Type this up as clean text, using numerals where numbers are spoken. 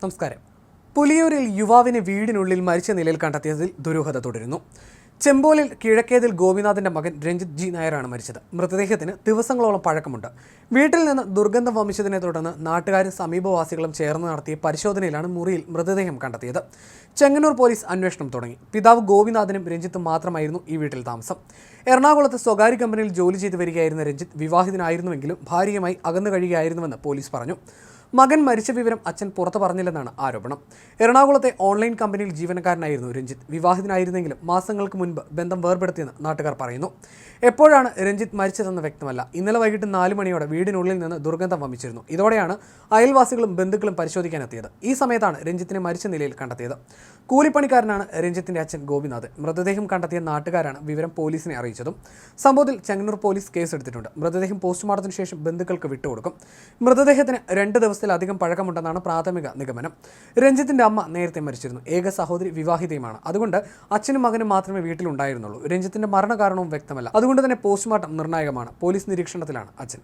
നമസ്കാരം. പുലിയൂരിൽ യുവാവിനെ വീടിനുള്ളിൽ മരിച്ച നിലയിൽ കണ്ടെത്തിയതിൽ ദുരൂഹത തുടരുന്നു. ചെമ്പോലിൽ കിഴക്കേതിൽ ഗോപിനാഥിന്റെ മകൻ രഞ്ജിത്ത് ജി നായരാണ് മരിച്ചത്. മൃതദേഹത്തിന് ദിവസങ്ങളോളം പഴക്കമുണ്ട്. വീട്ടിൽ നിന്ന് ദുർഗന്ധം വമിച്ചതിനെ തുടർന്ന് നാട്ടുകാരും സമീപവാസികളും ചേർന്ന് നടത്തിയ പരിശോധനയിലാണ് മുറിയിൽ മൃതദേഹം കണ്ടെത്തിയത്. ചെങ്ങന്നൂർ പോലീസ് അന്വേഷണം തുടങ്ങി. പിതാവ് ഗോപിനാഥനും രഞ്ജിത്തും മാത്രമായിരുന്നു ഈ വീട്ടിൽ താമസം. എറണാകുളത്ത് സ്വകാര്യ കമ്പനിയിൽ ജോലി ചെയ്തു വരികയായിരുന്ന രഞ്ജിത്ത് വിവാഹിതനായിരുന്നുവെങ്കിലും ഭാര്യയുമായി അകന്നു കഴിയുകയായിരുന്നുവെന്ന് പോലീസ് പറഞ്ഞു. മകൻ മരിച്ച വിവരം അച്ഛൻ പുറത്തു പറഞ്ഞില്ലെന്നാണ് ആരോപണം. എറണാകുളത്തെ ഓൺലൈൻ കമ്പനിയിൽ ജീവനക്കാരനായിരുന്നു രഞ്ജിത്ത്. വിവാഹിതനായിരുന്നെങ്കിലും മാസങ്ങൾക്ക് മുൻപ് ബന്ധം വേർപെടുത്തിയെന്ന് നാട്ടുകാർ പറയുന്നു. എപ്പോഴാണ് രഞ്ജിത്ത് മരിച്ചതെന്ന് വ്യക്തമല്ല. ഇന്നലെ വൈകിട്ട് 4 മണിയോടെ വീടിനുള്ളിൽ നിന്ന് ദുർഗന്ധം വമിച്ചിരുന്നു. ഇതോടെയാണ് അയൽവാസികളും ബന്ധുക്കളും പരിശോധിക്കാനെത്തിയത്. ഈ സമയത്താണ് രഞ്ജിത്തിനെ മരിച്ച നിലയിൽ കണ്ടെത്തിയത്. കൂലിപ്പണിക്കാരനാണ് രഞ്ജിത്തിന്റെ അച്ഛൻ ഗോപിനാഥ്. മൃതദേഹം കണ്ടെത്തിയ നാട്ടുകാരാണ് വിവരം പോലീസിനെ അറിയിച്ചതും. സംഭവത്തിൽ ചെങ്ങന്നൂർ പോലീസ് കേസെടുത്തിട്ടുണ്ട്. മൃതദേഹം പോസ്റ്റ്മോർട്ടത്തിന് ശേഷം ബന്ധുക്കൾക്ക് വിട്ടുകൊടുക്കും. മൃതദേഹത്തിന് 2 ദിവസത്തിലധികം പഴക്കമുണ്ടെന്നാണ് പ്രാഥമിക നിഗമനം. രഞ്ജിത്തിന്റെ അമ്മ നേരത്തെ മരിച്ചിരുന്നു. ഏക സഹോദരി വിവാഹിതയുമാണ്. അതുകൊണ്ട് അച്ഛനും മകനും മാത്രമേ വീട്ടിലുണ്ടായിരുന്നുള്ളൂ. രഞ്ജിത്തിന്റെ മരണകാരണവും വ്യക്തമല്ല. അതുകൊണ്ട് തന്നെ പോസ്റ്റ്മോർട്ടം നിർണായകമാണ്. പോലീസ് നിരീക്ഷണത്തിലാണ് അച്ഛൻ.